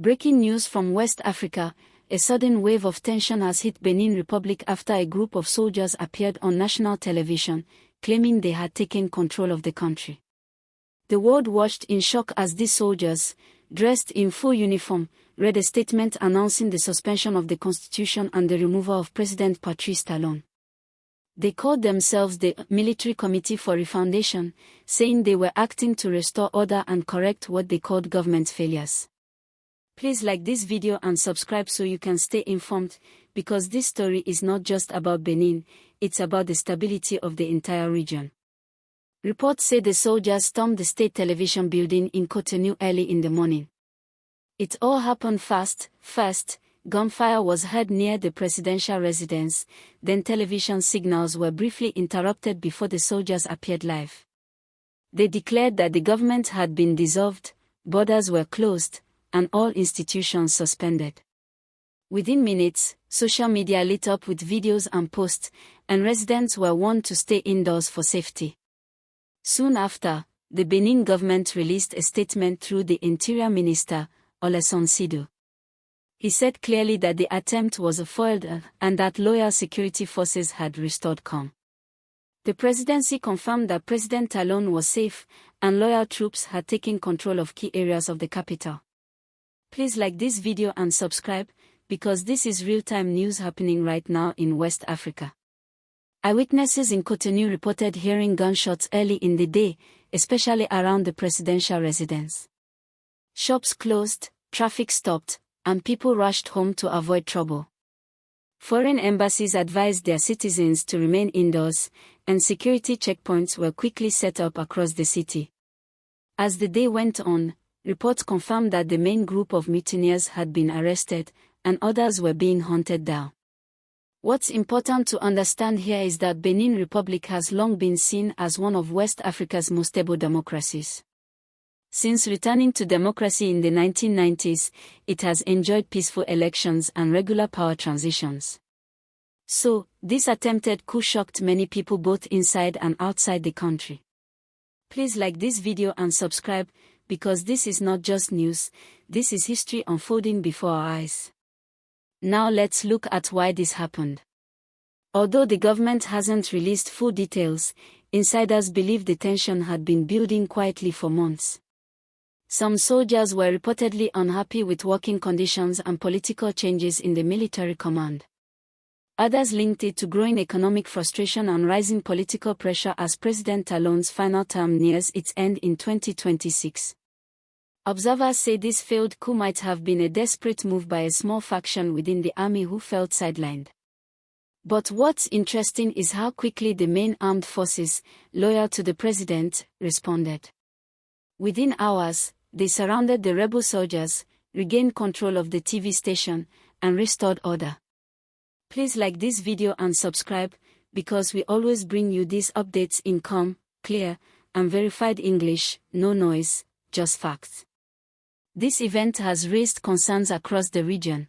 Breaking news from West Africa: a sudden wave of tension has hit Benin Republic after a group of soldiers appeared on national television, claiming they had taken control of the country. The world watched in shock as these soldiers, dressed in full uniform, read a statement announcing the suspension of the constitution and the removal of President Patrice Talon. They called themselves the Military Committee for Refoundation, saying they were acting to restore order and correct what they called government failures. Please like this video and subscribe so you can stay informed, because this story is not just about Benin, it's about the stability of the entire region. Reports say the soldiers stormed the state television building in Cotonou early in the morning. It all happened fast. First, gunfire was heard near the presidential residence, then television signals were briefly interrupted before the soldiers appeared live. They declared that the government had been dissolved, borders were closed, and all institutions suspended. Within minutes, social media lit up with videos and posts, and residents were warned to stay indoors for safety. Soon after, the Benin government released a statement through the Interior Minister, Oleson Sido. He said clearly that the attempt was foiled and that loyal security forces had restored calm. The presidency confirmed that President Talon was safe, and loyal troops had taken control of key areas of the capital. Please like this video and subscribe, because this is real-time news happening right now in West Africa. Eyewitnesses in Cotonou reported hearing gunshots early in the day, especially around the presidential residence. Shops closed, traffic stopped, and people rushed home to avoid trouble. Foreign embassies advised their citizens to remain indoors, and security checkpoints were quickly set up across the city. As the day went on, reports confirmed that the main group of mutineers had been arrested, and others were being hunted down. What's important to understand here is that Benin Republic has long been seen as one of West Africa's most stable democracies. Since returning to democracy in the 1990s, it has enjoyed peaceful elections and regular power transitions. So, this attempted coup shocked many people both inside and outside the country. Please like this video and subscribe, because this is not just news, this is history unfolding before our eyes. Now let's look at why this happened. Although the government hasn't released full details, insiders believe the tension had been building quietly for months. Some soldiers were reportedly unhappy with working conditions and political changes in the military command. Others linked it to growing economic frustration and rising political pressure as President Talon's final term nears its end in 2026. Observers say this failed coup might have been a desperate move by a small faction within the army who felt sidelined. But what's interesting is how quickly the main armed forces, loyal to the president, responded. Within hours, they surrounded the rebel soldiers, regained control of the TV station, and restored order. Please like this video and subscribe, because we always bring you these updates in calm, clear, and verified English, no noise, just facts. This event has raised concerns across the region.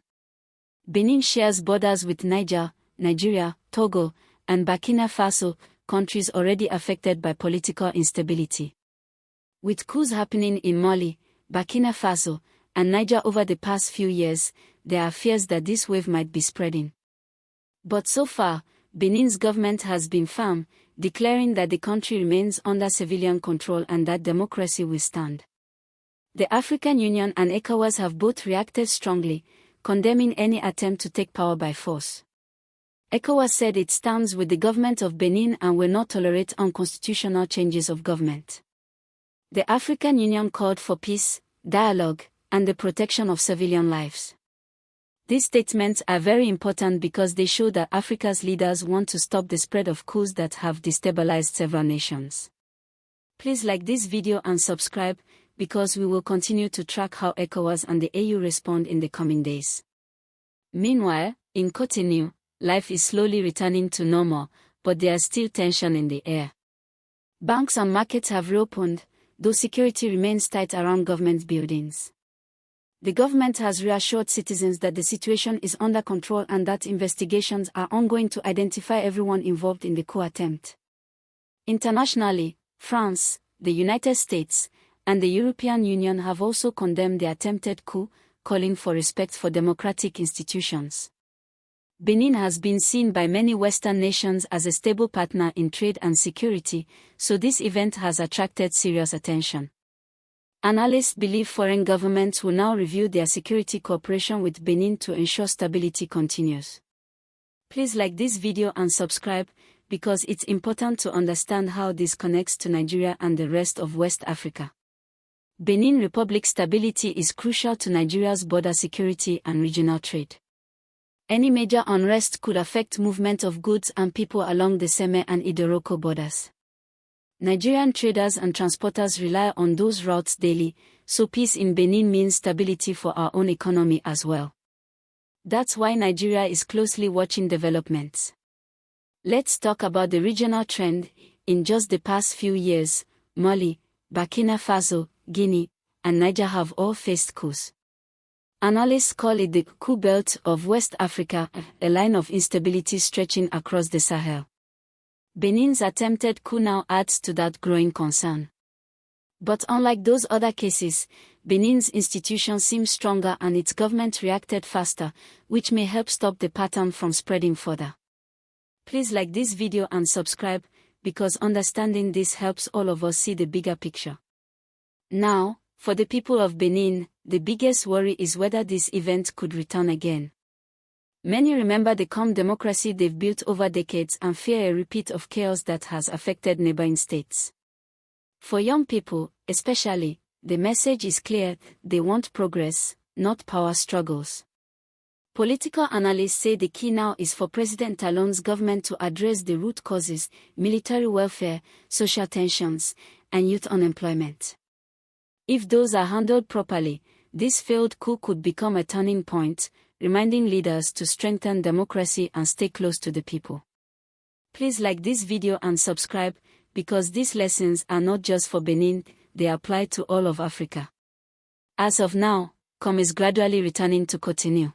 Benin shares borders with Niger, Nigeria, Togo, and Burkina Faso, countries already affected by political instability. With coups happening in Mali, Burkina Faso, and Niger over the past few years, there are fears that this wave might be spreading. But so far, Benin's government has been firm, declaring that the country remains under civilian control and that democracy will stand. The African Union and ECOWAS have both reacted strongly, condemning any attempt to take power by force. ECOWAS said it stands with the government of Benin and will not tolerate unconstitutional changes of government. The African Union called for peace, dialogue, and the protection of civilian lives. These statements are very important because they show that Africa's leaders want to stop the spread of coups that have destabilized several nations. Please like this video and subscribe, because we will continue to track how ECOWAS and the AU respond in the coming days. Meanwhile, in Cotonou, life is slowly returning to normal, but there is still tension in the air. Banks and markets have reopened, though security remains tight around government buildings. The government has reassured citizens that the situation is under control and that investigations are ongoing to identify everyone involved in the coup attempt. Internationally, France, the United States, and the European Union have also condemned the attempted coup, calling for respect for democratic institutions. Benin has been seen by many Western nations as a stable partner in trade and security, so this event has attracted serious attention. Analysts believe foreign governments will now review their security cooperation with Benin to ensure stability continues. Please like this video and subscribe, because it's important to understand how this connects to Nigeria and the rest of West Africa. Benin Republic stability is crucial to Nigeria's border security and regional trade. Any major unrest could affect movement of goods and people along the Seme and Idoroko borders. Nigerian traders and transporters rely on those routes daily, so peace in Benin means stability for our own economy as well. That's why Nigeria is closely watching developments. Let's talk about the regional trend. In just the past few years, Mali, Burkina Faso, Guinea, and Niger have all faced coups. Analysts call it the coup belt of West Africa, a line of instability stretching across the Sahel. Benin's attempted coup now adds to that growing concern. But unlike those other cases, Benin's institutions seem stronger and its government reacted faster, which may help stop the pattern from spreading further. Please like this video and subscribe, because understanding this helps all of us see the bigger picture. Now, for the people of Benin, the biggest worry is whether this event could return again. Many remember the calm democracy they've built over decades and fear a repeat of chaos that has affected neighboring states. For young people, especially, the message is clear: they want progress, not power struggles. Political analysts say the key now is for President Talon's government to address the root causes: military welfare, social tensions, and youth unemployment. If those are handled properly, this failed coup could become a turning point, reminding leaders to strengthen democracy and stay close to the people. Please like this video and subscribe, because these lessons are not just for Benin, they apply to all of Africa. As of now, calm is gradually returning to Cotonou.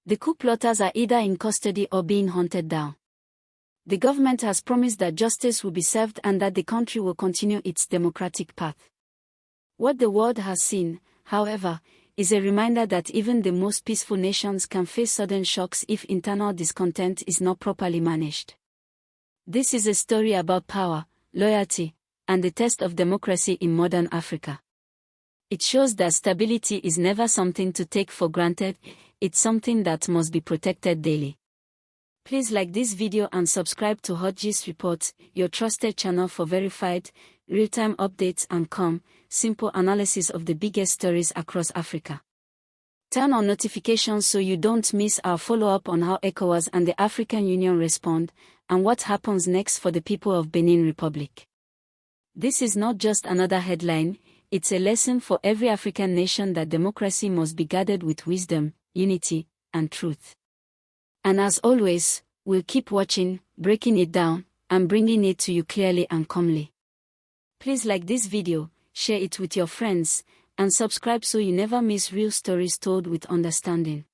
The coup plotters are either in custody or being hunted down. The government has promised that justice will be served and that the country will continue its democratic path. What the world has seen, however, is a reminder that even the most peaceful nations can face sudden shocks if internal discontent is not properly managed. This is a story about power, loyalty, and the test of democracy in modern Africa. It shows that stability is never something to take for granted, it's something that must be protected daily. Please like this video and subscribe to HotGist Report, your trusted channel for verified, real-time updates and calm, simple analysis of the biggest stories across Africa. Turn on notifications so you don't miss our follow-up on how ECOWAS and the African Union respond, and what happens next for the people of Benin Republic. This is not just another headline, it's a lesson for every African nation that democracy must be guarded with wisdom, unity, and truth. And as always, we'll keep watching, breaking it down, and bringing it to you clearly and calmly. Please like this video, share it with your friends, and subscribe so you never miss real stories told with understanding.